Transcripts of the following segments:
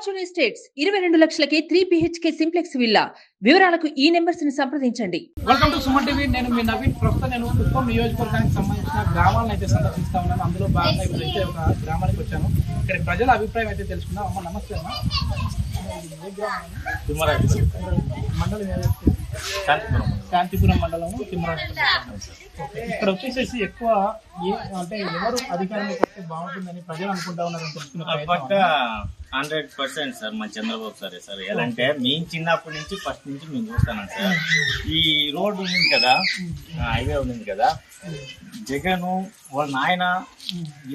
Fortune estates 22 లక్షలకే 3 BHK simplex villa. వివరాలకు ఈ numbers ని సంప్రదించండి. Welcome to Suman TV. నేను మీ నవీన్. ప్రస్తుతం నేను కుప్పం నియోజకవర్గానికి సంబంధించిన గ్రామాలను అయితే సందర్శిస్తా ఉన్నాను. అందులో భాగంగా ఇప్పుడైతే ఒక గ్రామానికి వచ్చాను. ఇక్కడ ప్రజల అభిప్రాయం అయితే తెలుసుకుందాం. అమ్మ నమస్తే అమ్మ. మండలం శాంతిపురం మండలము తిమ్మరాజు. ఇక్కడ వచ్చేసేసి ఎక్కువ అంటే ఎవరు అధికారంలోకి వస్తే బాగుంటుందని ప్రజలు అనుకుంటా ఉన్నారని తెలుసుకున్న 100% సార్ మా చంద్రబాబు సారే సార్. ఎలా అంటే మేము చిన్నప్పటి నుంచి ఫస్ట్ నుంచి మేము చూస్తాను సార్. ఈ రోడ్డు ఉంది కదా, హైవే ఉంది కదా, జగన్ వాళ్ళ నాయన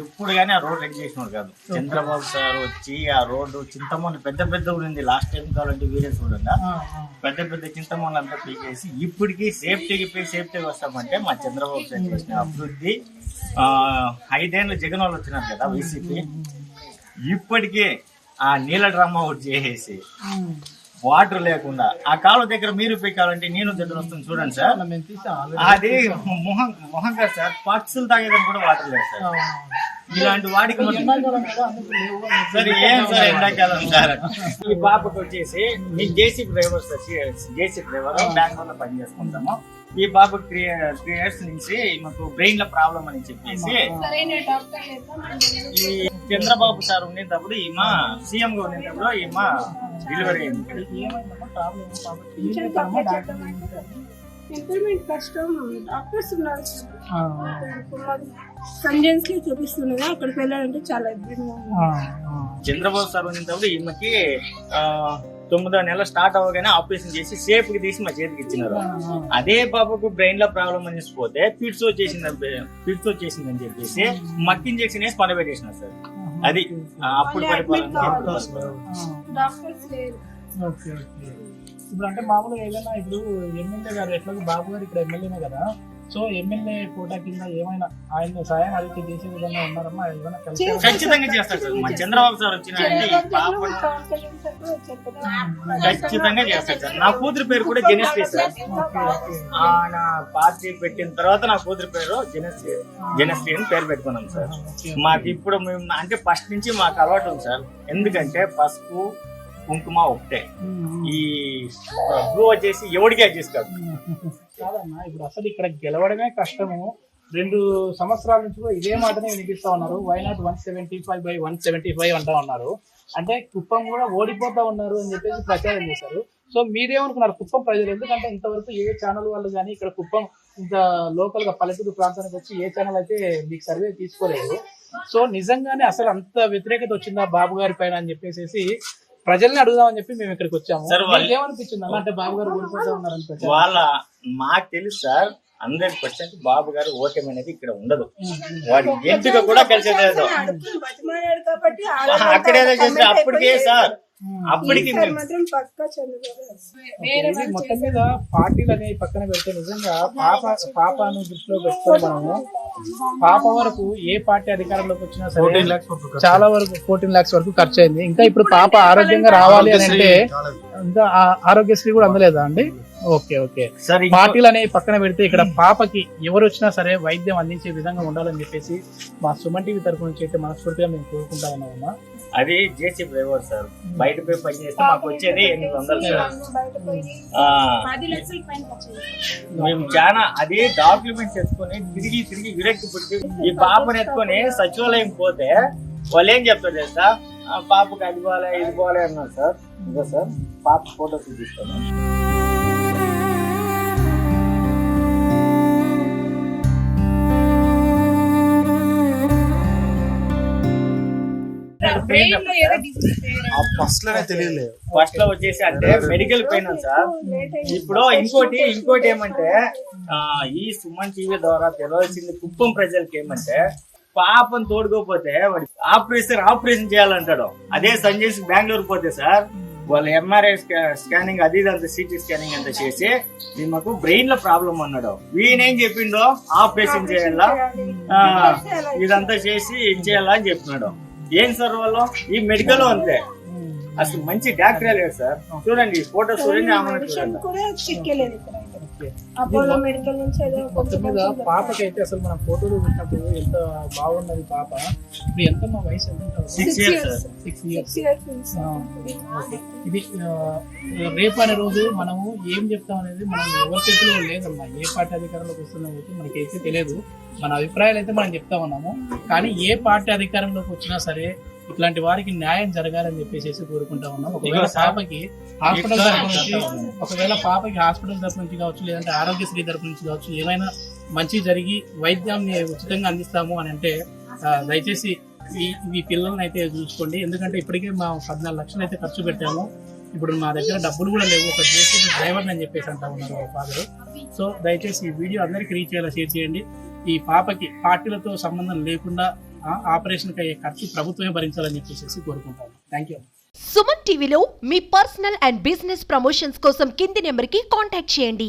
ఎప్పుడు కానీ ఆ రోడ్ రెడీ చేసినాడు కాదు. చంద్రబాబు సార్ వచ్చి ఆ రోడ్డు చింతమూని పెద్ద పెద్ద ఉంది. లాస్ట్ టైం కావాలంటే వీరే చూడండి, పెద్ద పెద్ద చింతమూని అంతా పీకేసి ఇప్పటికీ సేఫ్టీగా వస్తామంటే మా చంద్రబాబు సార్ చేసిన అభివృద్ధి. 5 ఏళ్ళు జగన్ వాళ్ళు వచ్చినారు కదా వైసీపీ, ఇప్పటికే ఆ నీళ్ళ డ్రామా ఒకటి చేసేసి వాటర్ లేకుండా ఆ కాలువ దగ్గర మీరు కావాలంటే నేను దగ్గర వస్తుంది చూడండి సార్. అది మొహం కాదు సార్, పక్షులు తాగేదని కూడా వాటర్ లేదు సార్. ఇలాంటి వాడికి సార్ ఏం సార్ ఎండాకాలం సార్. ఈ బాబుకి వచ్చేసి మీ JCB driver sir, JCB driver బెంగళూరులో పని చేసుకుంటాము. ఈ బాబు 3 years నుంచి మాకు బ్రెయిన్ లో ప్రాబ్లం అని చెప్పేసి ఈ చంద్రబాబు సార్ ఉండేటప్పుడు ఈమె సీఎం గా ఉండేటప్పుడు ఈమె డెలివరీ అయింది. ఇంప్రూవ్మెంట్ కష్టం. డాక్టర్స్ ఉన్నారు సంజెన్స్ లో చూపిస్తున్నది, అక్కడికి వెళ్ళాలంటే చాలా ఇబ్బందిగా ఉంది. చంద్రబాబు సార్ ఉండేటప్పుడు ఈమెకి 9వ నెల స్టార్ట్ అవ్వగానే ఆపరేషన్ చేసి సేఫ్ కి తీసి మా చేతికి ఇచ్చినారు. అదే బాబుకు బ్రెయిన్ లో ప్రాబ్లం అని పోతే ఫిట్స్ వచ్చేసిందని చెప్పేసి మక్ ఇంజెక్షన్ వేసి పడబెట్టేసినారు సార్. అది అప్పుడు డాక్టర్స్ లేరు. ఇప్పుడు అంటే మామూలుగా ఏదైనా ఇప్పుడు ఎమ్మెల్యే గారు ఎట్లాగో బాబు గారు ఇక్కడ ఎమ్మెల్యేనే కదా, సో ఎమ్మెల్యే కోటా కింద ఏమైనా ఆయన సాయం అడిగితే చేసే విధంగా ఉన్నారమ్మా? ఖచ్చితంగా చేస్తారు సార్. మా చంద్రబాబు సార్ వచ్చినారంటే ఖచ్చితంగా చేస్తారు సార్. నా కూతురు పేరు కూడా జనశ్రీ సార్. ఆయన పార్టీ పెట్టిన తర్వాత నా కూతురు పేరు జనశ్రీ అని పేరు పెట్టుకున్నాం సార్. మాకు ఇప్పుడు మేము అంటే ఫస్ట్ నుంచి మాకు అలవాటు ఉంది సార్. ఎందుకంటే పసుపు కుంకుమ ఒకటే, ఈ బ్లూ వచ్చేసి ఎవరికి అడ్జస్ట్ కాదు కాదన్నా. ఇప్పుడు అసలు ఇక్కడ గెలవడమే కష్టము. 2 సంవత్సరాల నుంచి కూడా ఇదే మాటనే వినిపిస్తా ఉన్నారు. వైనాట్ 175/175 అంటా ఉన్నారు. అంటే కుప్పం కూడా ఓడిపోతా ఉన్నారు అని చెప్పేసి ప్రచారం చేశారు. సో మీరేమనుకున్నారు కుప్పం ప్రజలు? ఎందుకంటే ఇంతవరకు ఏ ఛానల్ వాళ్ళు కానీ ఇక్కడ కుప్పం ఇంత లోకల్ గా పల్లెటూరు ప్రాంతానికి వచ్చి ఏ ఛానల్ అయితే మీకు సర్వే తీసుకోలేదు. సో నిజంగానే అసలు అంత వ్యతిరేకత వచ్చిందా బాబు గారి పైన అని చెప్పేసి ప్రజల్ని అడుగుదామని చెప్పి మేము ఇక్కడికి వచ్చాము. ఏమనిపించింది అన్న అంటే బాబు గారు ఓడిపోతా ఉన్నారని? వాళ్ళ మాకు తెలుసు సార్, 100% బాబు గారు ఓటమి అనేది ఇక్కడ ఉండదు. వాడి ఎంపిక కూడా కలిసేది అక్కడేదో చేస్తే అప్పటికే సార్, అప్పటికి మొత్తం మీద పార్టీలు అనేవి పక్కన పెడితే నిజంగా పాపను దృష్టిలో పెట్టుకొని మనము పాప వరకు ఏ పార్టీ అధికారంలోకి వచ్చినా సరే చాలా వరకు 14 lakhs వరకు ఖర్చు అయింది. ఇంకా ఇప్పుడు పాప ఆరోగ్యంగా రావాలి అని అంటే ఇంకా ఆరోగ్యశ్రీ కూడా అందలేదా అండి? ఓకే పార్టీలు అనేవి పక్కన పెడితే ఇక్కడ పాపకి ఎవరు వచ్చినా సరే వైద్యం అందించే విధంగా ఉండాలని చెప్పేసి మా సుమన్ టీవీ తరఫు నుంచి అయితే మనస్ఫూర్తిగా మేము కోరుకుంటా ఉన్నామన్నా. అది జేసీ డ్రైవర్ సార్. బయట పోయి పని చేస్తే మాకు వచ్చేది 800 సార్. మేము చాలా అదే డాక్యుమెంట్స్ ఎత్తుకొని తిరిగి విరక్తి పుట్టి ఈ పాపను ఎత్తుకొని సచివాలయం పోతే వాళ్ళు ఏం చెప్తారు తెలుసా, పాపకు అది పోలే ఇది పోలే అన్నారు సార్. ఇదో సార్ పాప ఫోటో చూపిస్తాను. ఫస్ట్ లో వచ్చేసి అంటే మెడికల్ పెయిన్ సార్. ఇప్పుడు ఇంకోటి ఏమంటే ఈ సుమన్ టీవీ ద్వారా తెలవాల్సింది కుప్పం ప్రజలకి ఏమంటే, పాపను తోడుకోపోతే వాడి ఆపరేషన్ చేయాలంటాడు. అదే సంజయ్ బెంగళూరు పోతే సార్ వాళ్ళు MRI స్కానింగ్ అది అంత సిటీ స్కానింగ్ అంతా చేసి మాకు బ్రెయిన్ లో ప్రాబ్లం అన్నాడు. వీనేం చెప్పిండో ఆపరేషన్ చేయాలా, ఇదంతా చేసి చేయాలా అని చెప్పినాడు. ఏం సార్ వాళ్ళు ఈ మెడికల్ అంతే, అసలు మంచి డాక్టరే లేదు సార్. చూడండి ఫోటో చూడండి, ఓకే. అపోలో మెడికల్ నుంచి ఏదో మొత్తం మీద పాపకి అయితే అసలు మనం ఫోటోలు చూసినప్పుడు ఎంత బాగున్నది పాప. ఇప్పుడు ఎంత మా వయసు ఎంత ఉంటుంది? 6 years సార్. 6 years. 6 years ఉంది సార్. ఓకే. ఇది రేపు అనే రోజు మనము ఏం చెప్తాం అనేది మనం ఎవరి చేతిలో లేదమ్మా. ఏ పార్టీ అధికారంలోకి వస్తుందో మనకైతే తెలియదు. మన అభిప్రాయాలు అయితే మనం చెప్తా ఉన్నాము. కానీ ఏ పార్టీ అధికారంలోకి వచ్చినా సరే ఇట్లాంటి వారికి న్యాయం జరగాలని చెప్పేసి కోరుకుంటా ఉన్నాం. ఒకవేళ పాపకి హాస్పిటల్ తరపు నుంచి కావచ్చు, లేదంటే ఆరోగ్యశ్రీ తరపు నుంచి కావచ్చు, ఏమైనా మంచి జరిగి వైద్యాన్ని ఉచితంగా అందిస్తాము అని అంటే దయచేసి ఈ పిల్లల్ని అయితే చూసుకోండి. ఎందుకంటే ఇప్పటికే మా 14 లక్షలు అయితే ఖర్చు పెట్టాము. ఇప్పుడు మా దగ్గర డబ్బులు కూడా లేవు. ఒక జేసీబీ డ్రైవర్ అని చెప్పేసి అంటా ఉన్నారు వాళ్ళ ఫాదర్. సో దయచేసి ఈ వీడియో అందరికీ రీచ్ అయ్యేలా షేర్ చేయండి. ఈ పాపకి పార్టీలతో సంబంధం లేకుండా ఆపరేషన్కి అయ్యే ఖర్చు ప్రభుత్వమే భరించాలని చెప్పేసి కోరుకుంటాను. Thank you. సుమన్ టీవీలో మీ పర్సనల్ అండ్ బిజినెస్ ప్రమోషన్స్ కోసం కింది నెంబర్కి కాంటాక్ట్ చేయండి.